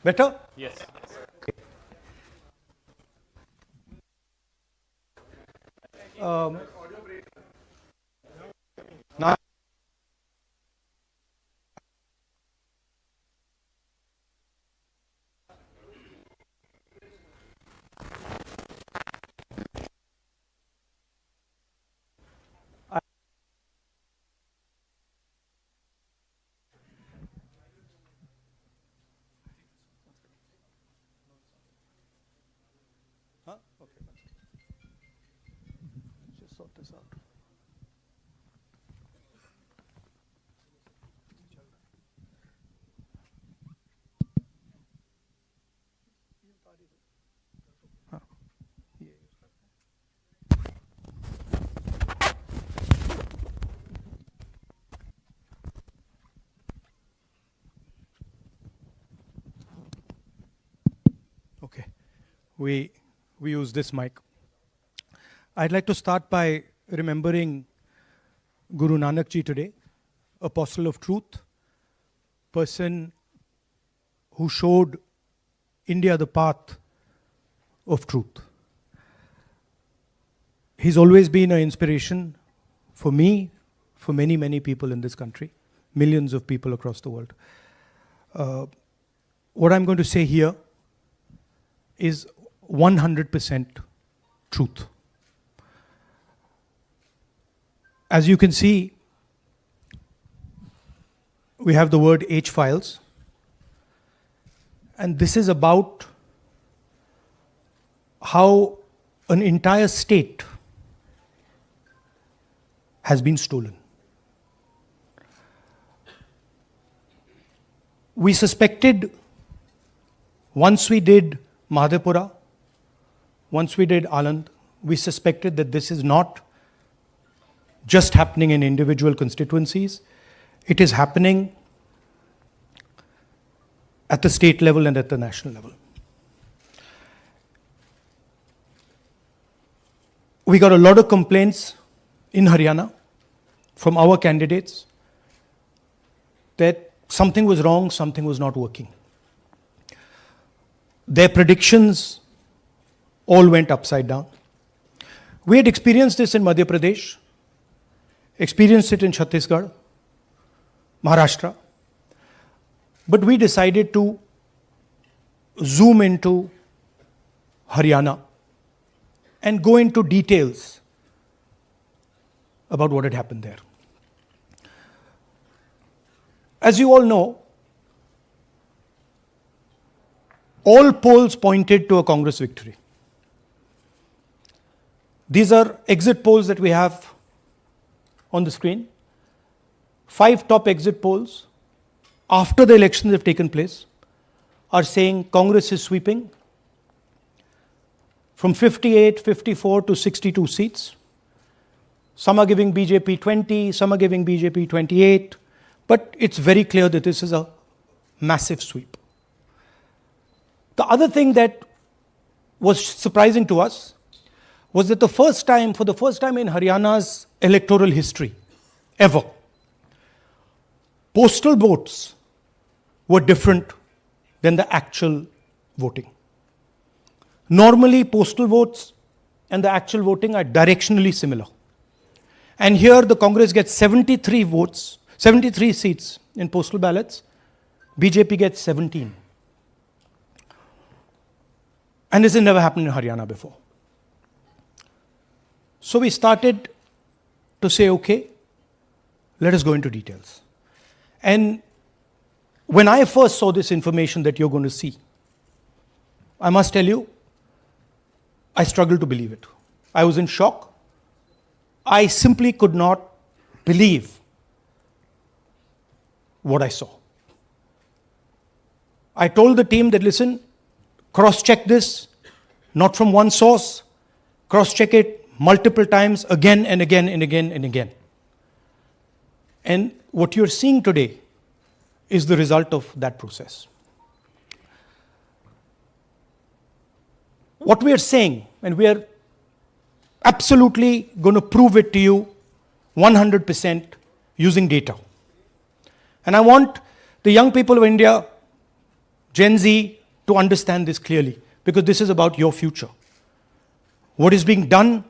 Better? Yes. Now, just sort this out. Okay, we use this mic. I'd like to start by remembering Guru Nanak Ji today, apostle of truth, person who showed India the path of truth. He's always been an inspiration for me, for many, many people in this country, millions of people across the world. What I'm going to say here is 100% truth. As you can see, we have the word H files, and this is about how an entire state has been stolen. We suspected, once we did Madhepura, once we did Anand, we suspected that this is not just happening in individual constituencies, it is happening at the state level and at the national level. We got a lot of complaints in Haryana from our candidates that something was wrong, something was not working. Their predictions all went upside down. We had experienced this in Madhya Pradesh, experienced it in Chhattisgarh, Maharashtra, but we decided to zoom into Haryana and go into details about what had happened there. As you all know, all polls pointed to a Congress victory. These are exit polls that we have on the screen. 5 top exit polls after the elections have taken place are saying Congress is sweeping from 58, 54 to 62 seats. Some are giving BJP 20, some are giving BJP 28, but it's very clear that this is a massive sweep. The other thing that was surprising to us was that for the first time in Haryana's electoral history, ever, postal votes were different than the actual voting. Normally, postal votes and the actual voting are directionally similar. And here the Congress gets 73 votes, 73 seats in postal ballots, BJP gets 17. And this has never happened in Haryana before. So we started to say, okay, let us go into details. And when I first saw this information that you're going to see, I must tell you, I struggled to believe it. I was in shock. I simply could not believe what I saw. I told the team that, listen, cross-check this, not from one source, cross-check it multiple times, again and again and again and again. And what you're seeing today is the result of that process. What we are saying, and we are absolutely going to prove it to you 100% using data. And I want the young people of India, Gen Z to understand this clearly, because this is about your future. What is being done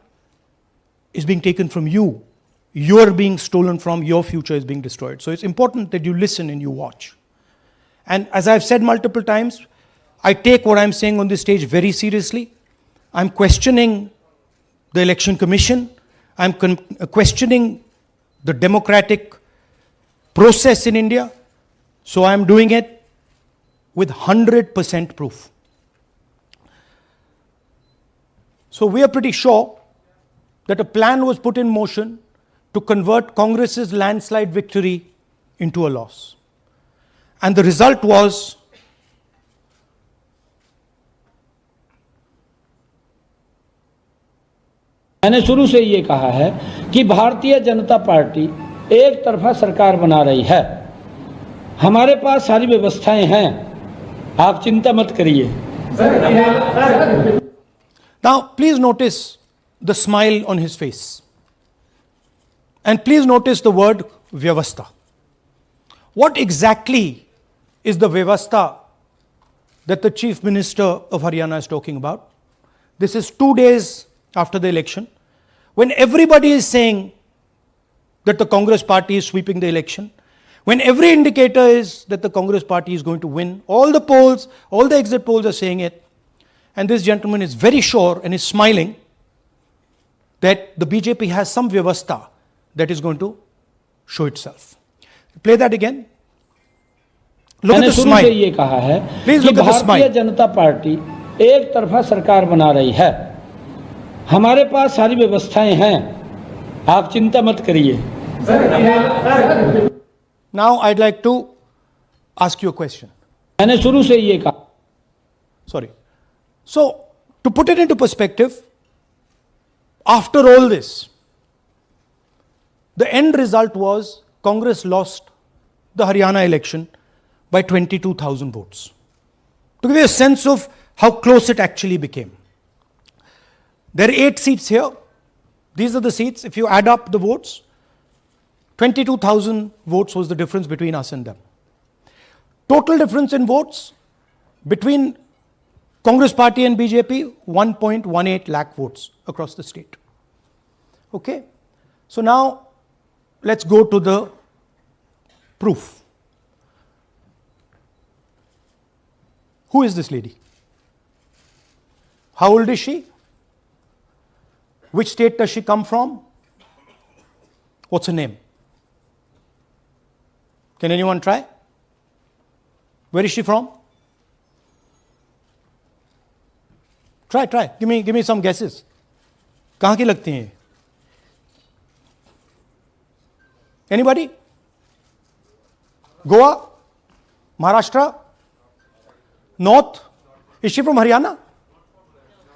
is being taken from you. You're being stolen from, your future is being destroyed. So it's important that you listen and you watch. And as I've said multiple times, I take what I'm saying on this stage very seriously. I'm questioning the Election Commission. I'm questioning the democratic process in India. So I'm doing it with 100% proof. So we are pretty sure that a plan was put in motion to convert Congress's landslide victory into a loss. And the result was मैंने शुरू से ये कहा है कि Bharatiya Janata party एक तरफा सरकार बना रही है। हमारे पास सारी व्यवस्थाएं हैं, आप चिंता मत करिए। Now, please notice the smile on his face. And please notice the word vyavastha. What exactly is the vyavastha that the Chief Minister of Haryana is talking about? This is 2 days after the election, when everybody is saying that the Congress party is sweeping the election, when every indicator is that the Congress party is going to win, all the polls, all the exit polls are saying it, and this gentleman is very sure and is smiling that the BJP has some vyavastha that is going to show itself. Play that again. Look at the smile. मैंने शुरू से ये कहा है कि Bharatiya Janata party एक तरफा सरकार बना रही है। हमारे पास सारी व्यवस्थाएं हैं, आप चिंता मत करिए। Now I'd like to ask you a question. मैंने शुरू से ये कहा। Sorry. So, to put it into perspective, after all this, the end result was Congress lost the Haryana election by 22,000 votes. To give you a sense of how close it actually became. There are 8 seats here. These are the seats. If you add up the votes, 22,000 votes was the difference between us and them. Total difference in votes between Congress party and BJP, 1.18 lakh votes across the state. Okay? So now, let's go to the proof. Who is this lady? How old is she? Which state does she come from? What's her name? Can anyone try? Where is she from? Try. Give me some guesses. कहाँ की लगती हैं? Anybody? Goa? Maharashtra? North? Is she from Haryana?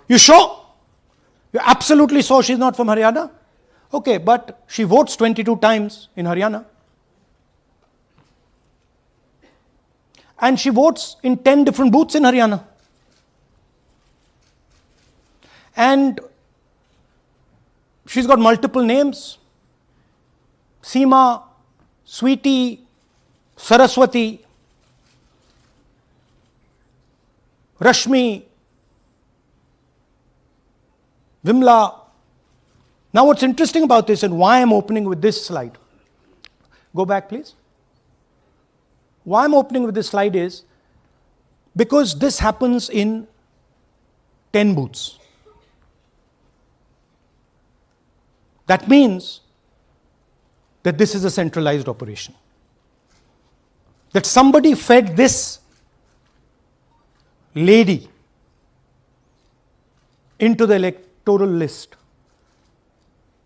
You sure? You're absolutely sure she's not from Haryana? Okay, but she votes 22 times in Haryana. And she votes in 10 different booths in Haryana. And she's got multiple names. Seema, Sweetie, Saraswati, Rashmi, Vimla. Now what's interesting about this and why I'm opening with this slide. Go back please. Why I'm opening with this slide is because this happens in 10 booths. That means that this is a centralized operation. That somebody fed this lady into the electoral list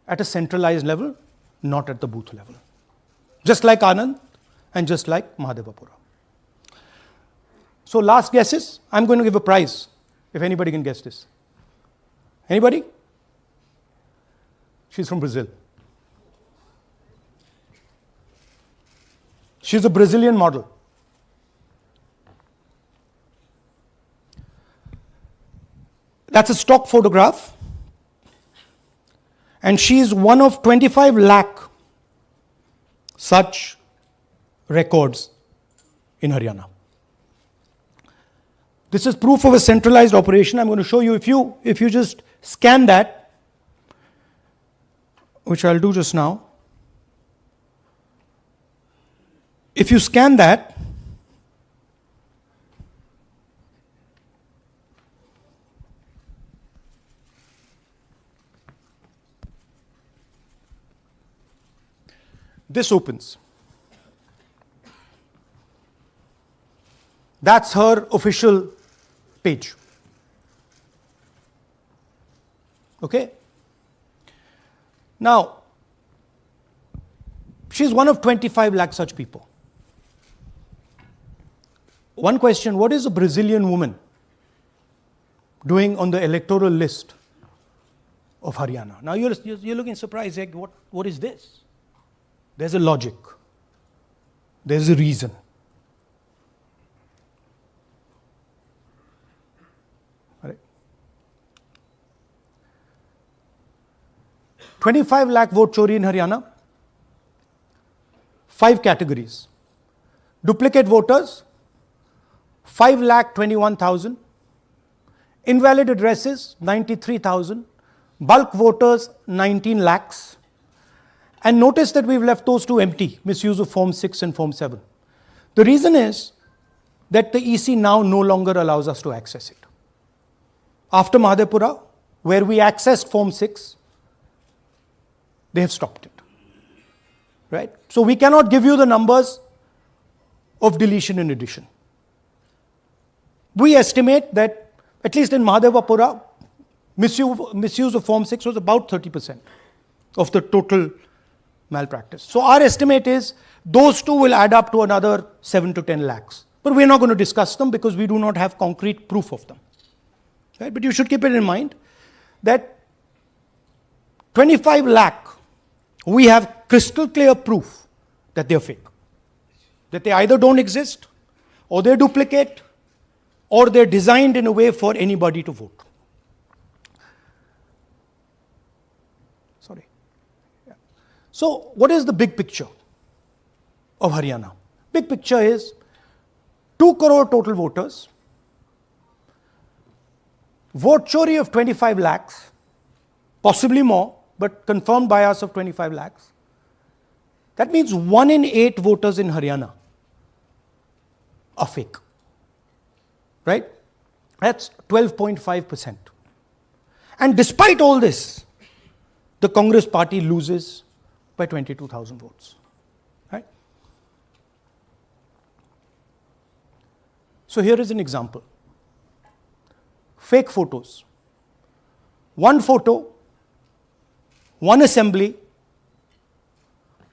at a centralized level, not at the booth level. Just like Anand and just like Mahadevapura. So last guesses, I'm going to give a prize if anybody can guess this. Anybody? She's from Brazil. She's a Brazilian model. That's a stock photograph. And she's one of 25 lakh such records in Haryana. This is proof of a centralized operation. I'm going to show you, if you just scan that, which I'll do just now. If you scan that, this opens. That's her official page. Okay? Now, she's one of 25 lakh such people. One question, what is a Brazilian woman doing on the electoral list of Haryana? Now you're looking surprised, like, what is this? There's a logic. There's a reason. All right. 25 lakh vote chori in Haryana. 5 categories. Duplicate voters, 5,21,000. Invalid addresses, 93,000. Bulk voters, 19 lakhs. And notice that we've left those two empty, misuse of Form 6 and Form 7. The reason is that the EC now no longer allows us to access it. After Madhepura, where we accessed Form 6, they have stopped it. Right? So we cannot give you the numbers of deletion and addition. We estimate that, at least in Madhepura, misuse of Form 6 was about 30% of the total malpractice. So our estimate is those two will add up to another 7 to 10 lakhs. But we're not going to discuss them because we do not have concrete proof of them. Right? But you should keep it in mind that 25 lakh, we have crystal clear proof that they're fake. That they either don't exist, or they're duplicate, or they're designed in a way for anybody to vote. Sorry. Yeah. So what is the big picture of Haryana? Big picture is 2 crore total voters, vote chori of 25 lakhs, possibly more, but confirmed bias of 25 lakhs. That means 1 in 8 voters in Haryana are fake. Right? That's 12.5%. And despite all this, the Congress party loses by 22,000 votes. Right? So here is an example. Fake photos. One photo, one assembly,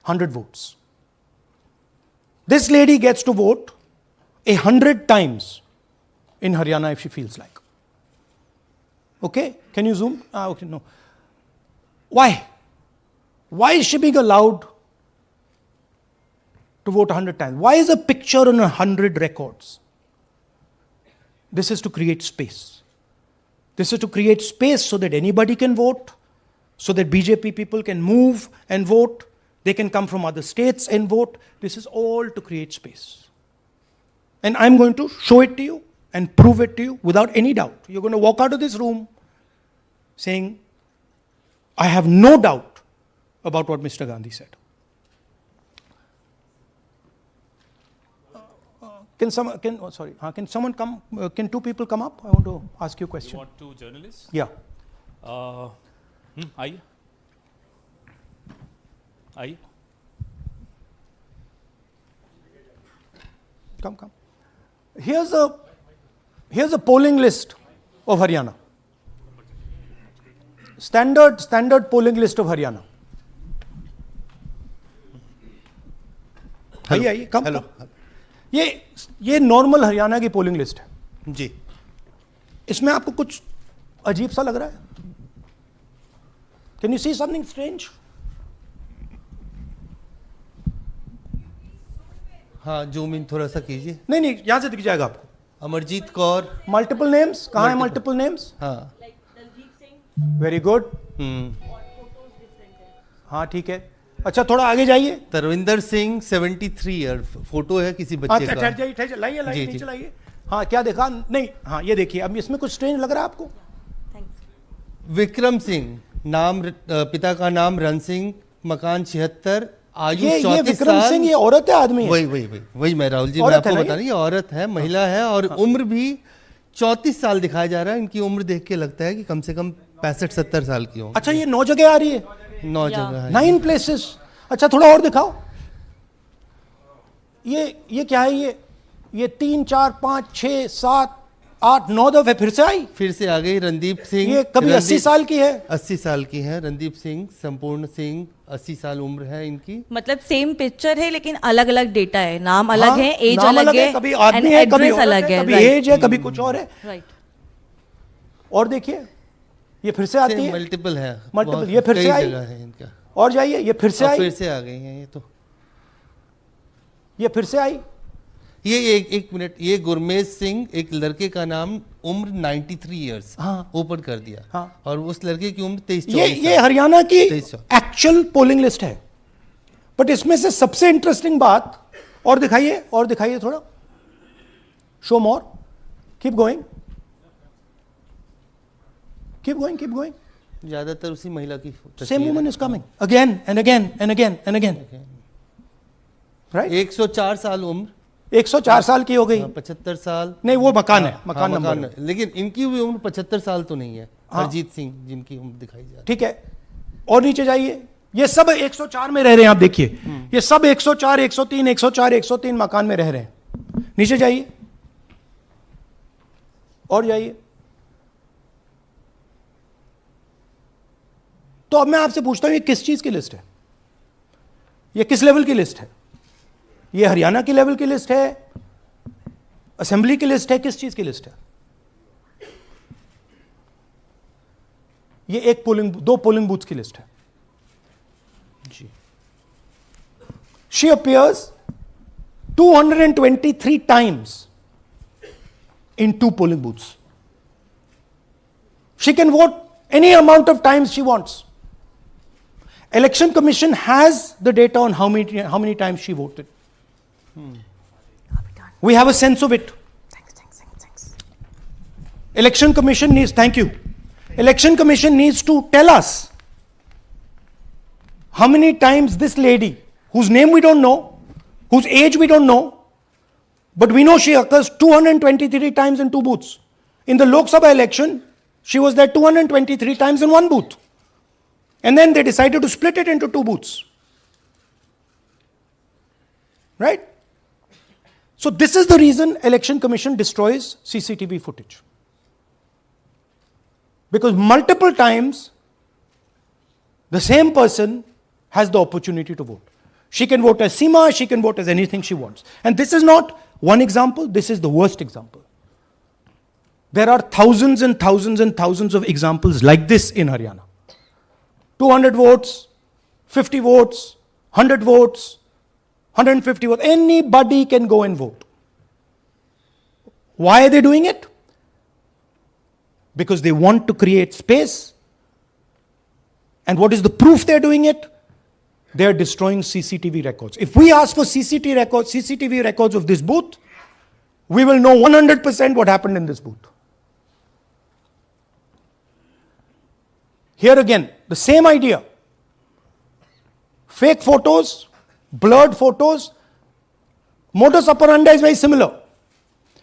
100 votes. This lady gets to vote 100 times in Haryana if she feels like. Okay? Can you zoom? Okay, no. Why? Why is she being allowed to vote 100 times? Why is a picture on 100 records? This is to create space. This is to create space so that anybody can vote, so that BJP people can move and vote. They can come from other states and vote. This is all to create space. And I'm going to show it to you and prove it to you without any doubt. You're going to walk out of this room saying, I have no doubt about what Mr. Gandhi said. Can someone come? Can 2 people come up? I want to ask you a question. You want 2 journalists? Yeah. आइए आइए Come. Here's a polling list of Haryana. Standard polling list of Haryana. आइए come hello ये normal Haryana की polling list है जी। इसमें आपको कुछ अजीब सा लग रहा है? Can you see something strange? हाँ, जूम इन थोड़ा सा कीजिए। नहीं यहां से दिख जाएगा आपको। अमरजीत कौर, मल्टीपल नेम्स कहाँ है? मल्टीपल नेम्स, हाँ, वेरी गुड। हाँ ठीक है, अच्छा थोड़ा आगे जाइए। तरविंदर सिंह 73 ईयर, फोटो है किसी बच्चे का। ठहर जाइए, लाइए जी, नीचे जी। लाइए। हाँ क्या देखा नहीं, हाँ ये देखिए, अब इसमें कुछ स्ट्रेंज लग रहा है आपको? विक्रम सिंह, नाम पिता का नाम रण सिंह, मकान 76, आयु ये 34 विक्रम साल। सिंह ये औरत है आदमी है? वही मैं राहुल जी, मैं औरत आपको है ना बता रही, ये औरत है, महिला है, और उम्र भी 34 साल दिखाया जा रहा है। इनकी उम्र देख के लगता है कि कम से कम 65-70 साल की हो। अच्छा, ये 9 जगह आ रही है? 9 जगह है। 9 प्लेसेस। अच्छा थोड़ा और दिखाओ, ये क्या है? ये 3 4 5 6 7 8 9 दफे फिर से आई। फिर से आ गई रणदीप सिंह। ये कभी 80 साल की है? 80 साल की है रणदीप सिंह, संपूर्ण सिंह, 80 साल उम्र है इनकी। मतलब सेम पिक्चर है लेकिन अलग अलग डेटा है, नाम अलग हाँ, है, एज नाम अलग है, कभी आदमी है, कभी एड्रेस अलग है, कभी एज है, कभी कुछ और है। राइट। और देखिए ये फिर से आती है, मल्टीपल है, मल्टीपल, ये फिर से आई। जगह है इनका। और जाइए, ये फिर से आई, फिर से आ गई हैं ये तो। ये फिर से आई। ये एक मिनट, ये गुरमेज सिंह, एक लड़के का नाम, उम्र 93 इयर्स, हाँ। ओपन कर दिया। हाँ। और उस लड़के की उम्र 23 ये हरियाणा की 23। एक्चुअल पोलिंग लिस्ट है। बट इसमें से सबसे इंटरेस्टिंग बात, और दिखाइए थोड़ा, शो मोर, कीप गोइंग, ज्यादातर उसी महिला की same woman is coming again and again and again and again, right? 104 साल उम्र, 104 साल की हो गई। 75 साल नहीं वो मकान है, हाँ, मकान नंबर है। है। लेकिन इनकी भी उम्र 75 साल तो नहीं है। हाँ। हरजीत सिंह जिनकी उम्र दिखाई जा रही है। ठीक है, और नीचे जाइए, ये सब 104 में रह रहे हैं, आप देखिए ये सब 104 103 104 103 मकान में रह रहे हैं। नीचे जाइए और जाइए। तो अब मैं आपसे पूछता हूं, ये किस चीज की लिस्ट है? ये किस लेवल की लिस्ट है? ये हरियाणा की लेवल की लिस्ट है, असेंबली की लिस्ट है, किस चीज की लिस्ट है? ये दो पोलिंग बूथ की लिस्ट है जी। She appears 223 times in 2 polling booths. She can vote any amount of times she wants. Election Commission has the data on how many times she voted. We have a sense of it. Thanks. Election Commission needs, thank you. Election Commission needs to tell us how many times this lady, whose name we don't know, whose age we don't know, but we know she occurs 223 times in 2 booths. In the Lok Sabha election, she was there 223 times in 1 booth. And then they decided to split it into 2 booths. Right? So this is the reason Election Commission destroys CCTV footage. Because multiple times, the same person has the opportunity to vote. She can vote as Seema, she can vote as anything she wants. And this is not one example, this is the worst example. There are thousands and thousands and thousands of examples like this in Haryana. 200 votes, 50 votes, 100 votes, 150 votes. Anybody can go and vote. Why are they doing it? Because they want to create space. And what is the proof they're doing it? They are destroying CCTV records. If we ask for CCTV records of this booth, we will know 100% what happened in this booth. Here again, the same idea. Fake photos, blurred photos. Modus operandi is very similar.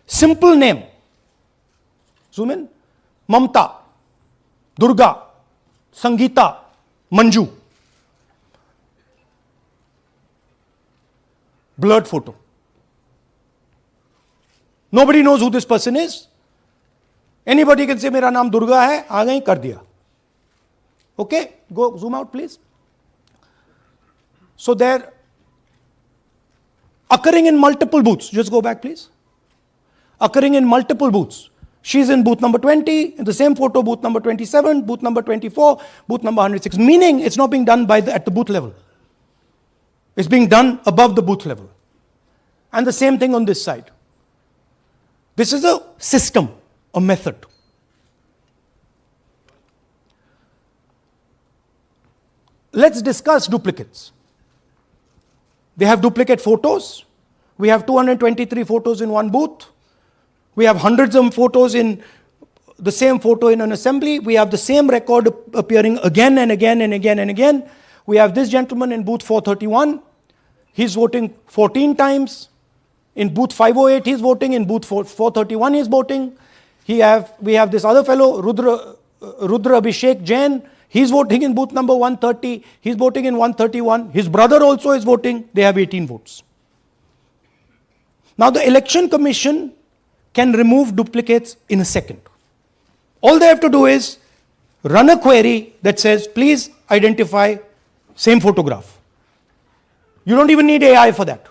Simple name. Zoom in. Mamta, Durga, Sangeeta, Manju. Blurred photo. Nobody knows who this person is. Anybody can say, मेरा नाम दुर्गा है, आ गई, कर दिया. Okay, go zoom out please. So they're occurring in multiple booths. Just go back please. Occurring in multiple booths. She's in booth number 20, in the same photo, booth number 27, booth number 24, booth number 106. Meaning it's not being done at the booth level. It's being done above the booth level. And the same thing on this side. This is a system, a method. Let's discuss duplicates. They have duplicate photos. We have 223 photos in 1 booth. We have hundreds of photos in the same photo in an assembly. We have the same record appearing again and again and again and again. We have this gentleman in booth 431. He's voting 14 times. In booth 508, he's voting. In booth 431, he's voting. We have this other fellow, Rudra Abhishek Jain. He's voting in booth number 130. He's voting in 131. His brother also is voting. They have 18 votes. Now the Election Commission can remove duplicates in a second. All they have to do is run a query that says, please identify same photograph. You don't even need AI for that.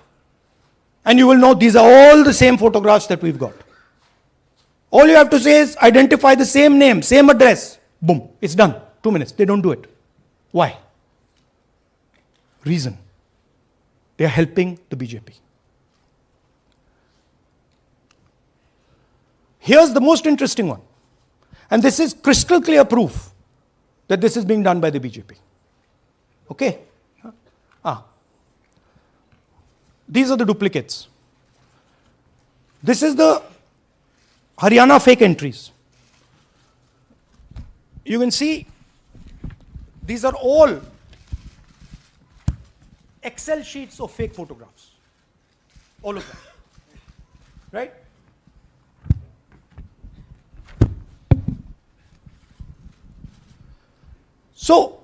And you will know these are all the same photographs that we've got. All you have to say is identify the same name, same address. Boom, it's done. 2 minutes. They don't do it. Why? Reason. They are helping the BJP. Here's the most interesting one. And this is crystal clear proof that this is being done by the BJP. Okay? These are the duplicates. This is the Haryana fake entries. You can see these are all Excel sheets of fake photographs. All of them. Right? So,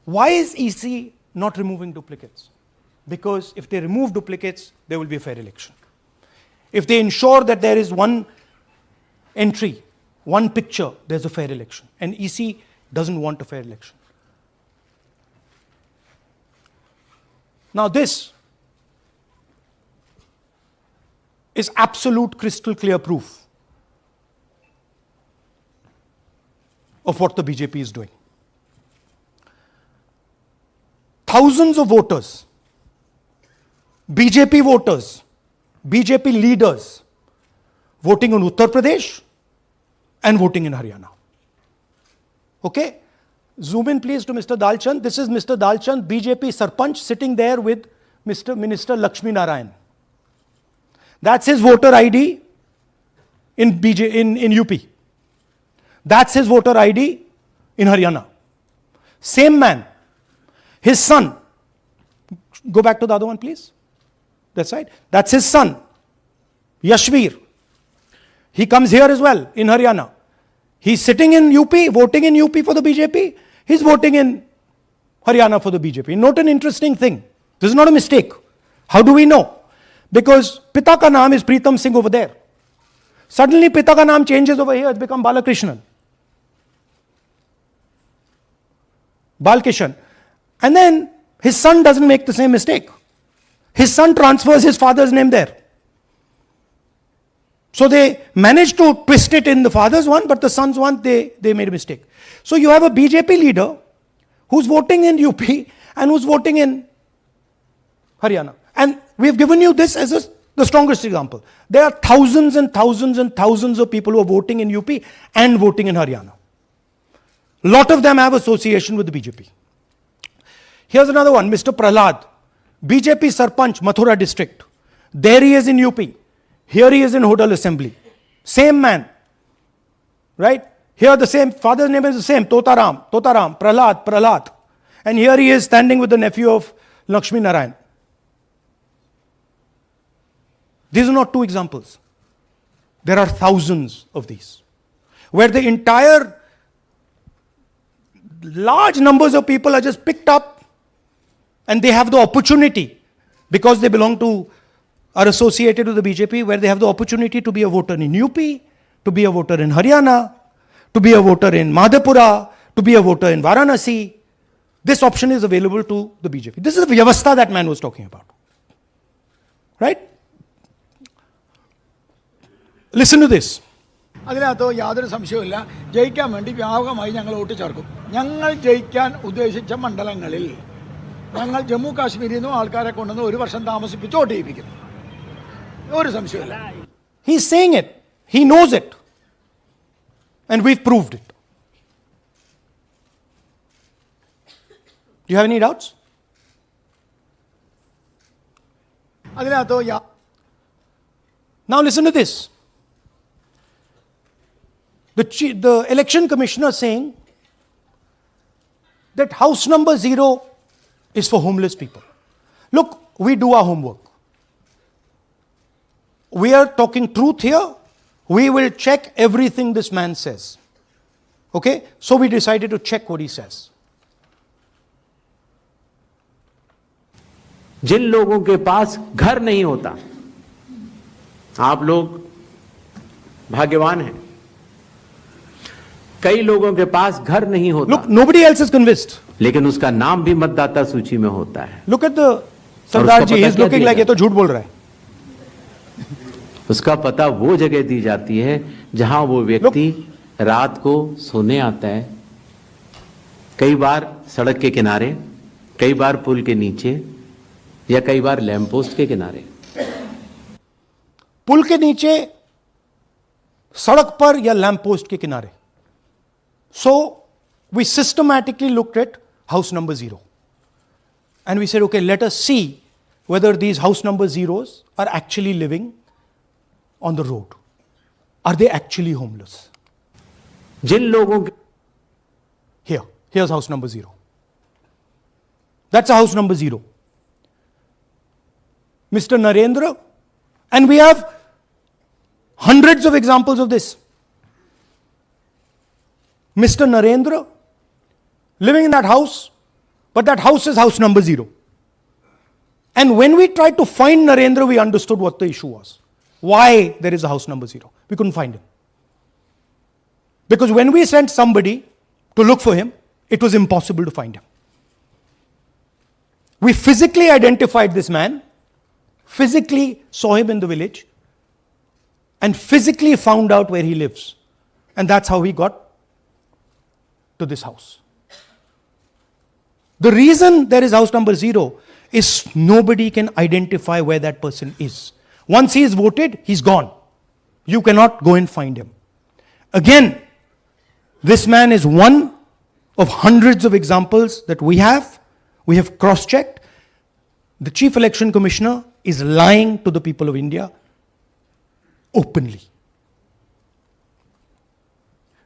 why is EC not removing duplicates? Because if they remove duplicates, there will be a fair election. If they ensure that there is one entry, one picture, there's a fair election. And EC doesn't want a fair election. Now this is absolute crystal clear proof of what the BJP is doing. Thousands of voters, BJP voters, BJP leaders voting in Uttar Pradesh and voting in Haryana. Okay? Zoom in please to Mr. Dalchand. This is Mr. Dalchand, BJP Sarpanch, sitting there with Mr. Minister Lakshmi Narayan. That's his voter ID in UP. That's his voter ID in Haryana. Same man. His son. Go back to the other one, please. That's right. That's his son, Yashveer. He comes here as well in Haryana. He's sitting in UP, voting in UP for the BJP. He's voting in Haryana for the BJP. Note an interesting thing. This is not a mistake. How do we know? Because Pita ka naam is Pritam Singh over there. Suddenly Pita ka naam changes over here. It's become Balakrishnan. Balkishan. And then his son doesn't make the same mistake. His son transfers his father's name there. So they managed to twist it in the father's one, but the son's one, they made a mistake. So you have a BJP leader who's voting in UP and who's voting in Haryana. And we've given you this as the strongest example. There are thousands and thousands and thousands of people who are voting in UP and voting in Haryana. A lot of them have association with the BJP. Here's another one, Mr. Prahlad, BJP Sarpanch, Mathura district. There he is in UP. Here he is in Hodal Assembly. Same man. Right? Here the same, father's name is the same, Totaram, Prahlad. And here he is standing with the nephew of Lakshmi Narayan. These are not two examples. There are thousands of these. Where the entire large numbers of people are just picked up and they have the opportunity, because they belong to, are associated with the BJP, where they have the opportunity to be a voter in UP, to be a voter in Haryana, to be a voter in Madhepura, to be a voter in Varanasi. This option is available to the BJP. This is the Vyavastha that man was talking about. Right? Listen to this. അതിനകത്ത് യാതൊരു സംശയവുമില്ല. ജയിക്കാൻ വേണ്ടി വ്യാപകമായി ഞങ്ങൾ vote ചേർക്കും. ഞങ്ങൾ ജയിക്കാൻ ഉദ്ദേശിച്ച മണ്ഡലങ്ങളിൽ ഞങ്ങൾ ജമ്മു കാശ്മീരിൽ നിന്നും ആൾക്കാരെ കൊണ്ടുവന്ന് ഒരു വർഷം താമസിപ്പിച്ച് വോട്ട് ചെയ്യിപ്പിക്കും. ഒരു സംശയമില്ല. He's saying it. He knows it. And we've proved it. Do you have any doubts? അതിനകത്ത് Now listen to this. the election commissioner saying that house number 0 is for homeless people. Look, we do our homework. We are talking truth here. We will check everything this man says. Okay? So we decided to check what he says. जिन लोगों के पास घर नहीं होता, आप लोग भाग्यवान हैं. कई लोगों के पास घर नहीं होता. Look, nobody else is convinced. लेकिन उसका नाम भी मतदाता सूची में होता है. Look at the Sardar ji, he's looking like ये तो झूठ बोल रहा है. उसका पता वो जगह दी जाती है जहां वो व्यक्ति रात को सोने आता है. कई बार सड़क के किनारे, कई बार पुल के नीचे, या कई बार लैंप पोस्ट के किनारे. पुल के नीचे, सड़क पर या लैंप पोस्ट के किनारे. So we systematically looked at house number 0. And we said, okay, let us see whether these house number 0s are actually living on the road. Are they actually homeless? जिन लोगों के Here's house number 0. That's a house number 0. Mr. Narendra, and we have hundreds of examples of this. Mr. Narendra living in that house, but that house is house number 0. And when we tried to find Narendra, we understood what the issue was. Why there is a house number 0. We couldn't find him. Because when we sent somebody to look for him, it was impossible to find him. We physically identified this man, physically saw him in the village, and physically found out where he lives. And that's how he got to this house. The reason there is house number 0 is nobody can identify where that person is. Once he is voted, he's gone. You cannot go and find him. Again, this man is one of hundreds of examples that we have. We have cross-checked. The Chief Election Commissioner is lying to the people of India openly.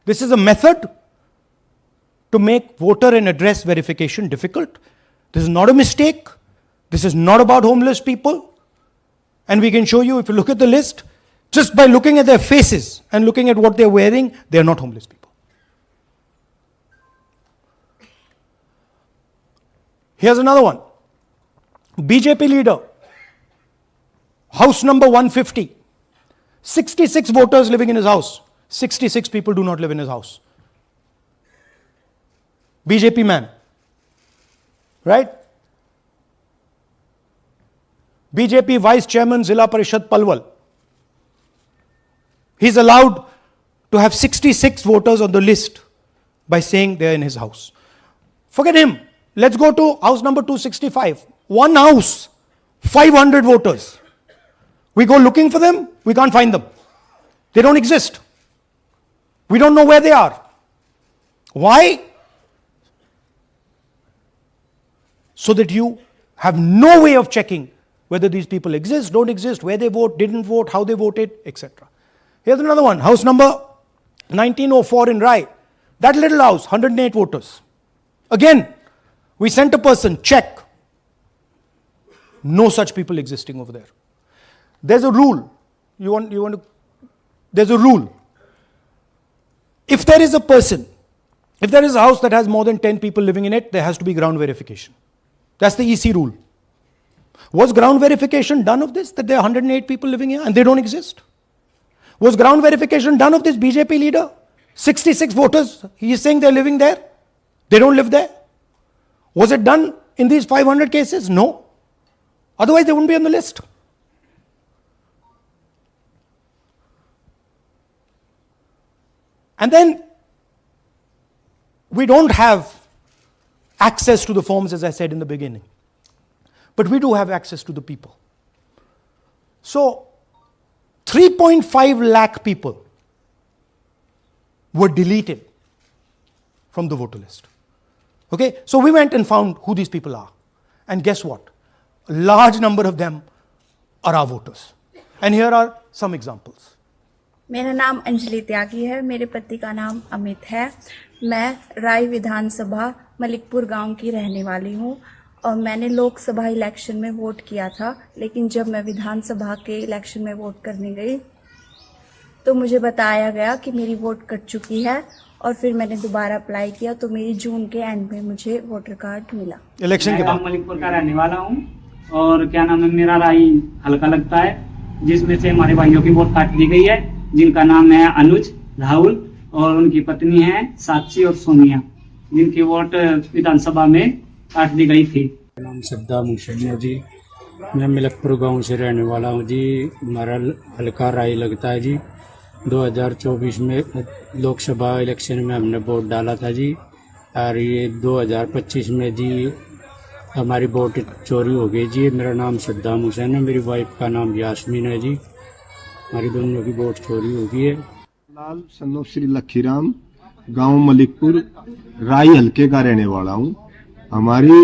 This is a method to make voter and address verification difficult. This is not a mistake. This is not about homeless people. And we can show you, if you look at the list, just by looking at their faces and looking at what they're wearing, they're not homeless people. Here's another one. BJP leader, house number 150. 66 voters living in his house. 66 people do not live in his house. BJP man. Right? BJP Vice Chairman Zilla Parishad Palwal. He's allowed to have 66 voters on the list by saying they're in his house. Forget him. Let's go to house number 265. One house, 500 voters. We go looking for them, we can't find them. They don't exist. We don't know where they are. Why? So that you have no way of checking whether these people exist, don't exist, where they vote, didn't vote, how they voted, etc. Here's another one, house number 1904 in Rai. That little house, 108 voters. Again, we sent a person, check. No such people existing over there. There's a rule. There's a rule. If there is a person, if there is a house that has more than 10 people living in it, there has to be ground verification. That's the EC rule. Was ground verification done of this, that there are 108 people living here and they don't exist? Was ground verification done of this BJP leader? 66 voters, he is saying they're living there. They don't live there. Was it done in these 500 cases? No. Otherwise, they wouldn't be on the list. And then, we don't have access to the forms, as I said in the beginning. But we do have access to the people. So, 3.5 lakh people were deleted from the voter list. Okay, so we went and found who these people are. And guess what? A large number of them are our voters. And here are some examples. मेरा नाम अंजलि त्यागी है। मेरे पति का नाम अमित है। मैं राय विधानसभा मलिकपुर गांव की रहने वाली हूं और मैंने लोकसभा इलेक्शन में वोट किया था, लेकिन जब मैं विधानसभा के इलेक्शन में वोट करने गई तो मुझे बताया गया कि मेरी वोट कट चुकी है और फिर मैंने दोबारा अप्लाई किया तो मेरी जून के एंड में मुझे वोटर कार्ड मिला। इलेक्शन के बाद मलिकपुर का रहने वाला हूँ और क्या नाम है, मेरा राय हल्का लगता है, जिसमें से हमारे भाइयों की वोट काट दी गई है, जिनका नाम है अनुज, राहुल और उनकी पत्नी है साक्षी और सोनिया, जिनकी वोट विधानसभा में काट दी गई थी। नाम सद्दा मुशैया जी, मैं मलिकपुर गांव से रहने वाला हूं जी। हमारा हल्का राय लगता है जी। 2024 में लोकसभा इलेक्शन में हमने वोट डाला था जी, और ये 2025 में जी हमारी वोट चोरी हो गई जी। मेरा नाम सद्दाम हुसैन है, मेरी वाइफ का नाम यास्मीन है जी। हमारी दोनों की वोट चोरी हो गई है। लाल सन्नो श्री लखीराम, गांव मलिकपुर, राय हल्के का रहने वाला हूं। हमारी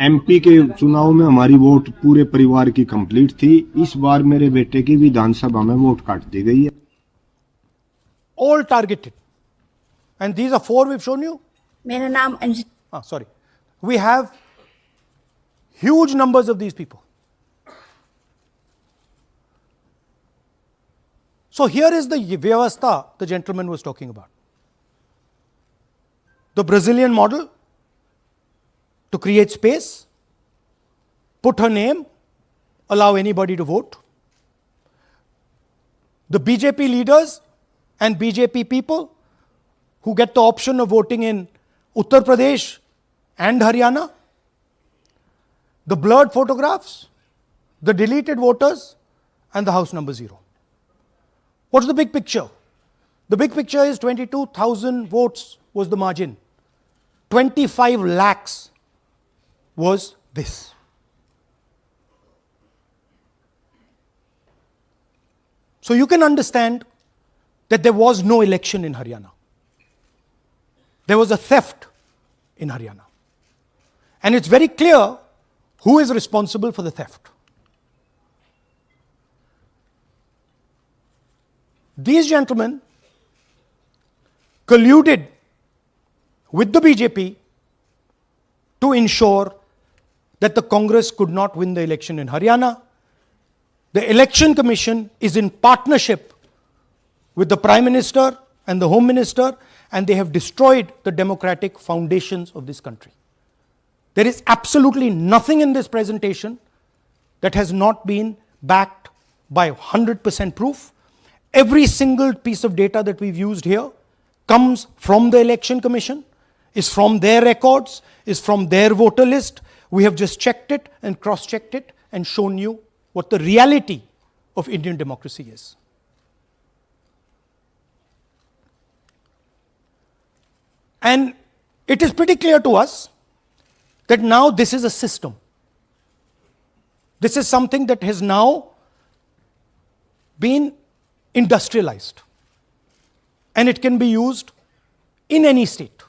एमपी के चुनाव में हमारी वोट पूरे परिवार की कंप्लीट थी। इस बार मेरे बेटे की विधानसभा में वोट काट दी गई है। all targeted, and these are 4 we've shown you. मेरा नाम Anjali. Sorry, we have huge numbers of these people. So here is the vyavastha the gentleman was talking about. The Brazilian model to create space, put her name, allow anybody to vote. The BJP leaders and BJP people who get the option of voting in Uttar Pradesh and Haryana. The blurred photographs, the deleted voters, and the house number 0. What's the big picture? The big picture is 22,000 votes was the margin. 25 lakhs was this. So you can understand that there was no election in Haryana. There was a theft in Haryana. And it's very clear who is responsible for the theft. These gentlemen colluded with the BJP to ensure that the Congress could not win the election in Haryana. The Election Commission is in partnership with the Prime Minister and the Home Minister, and they have destroyed the democratic foundations of this country. There is absolutely nothing in this presentation that has not been backed by 100% proof. Every single piece of data that we've used here comes from the Election Commission, is from their records, is from their voter list. We have just checked it and cross-checked it and shown you what the reality of Indian democracy is. And it is pretty clear to us that now this is a system. This is something that has now been industrialized, and it can be used in any state.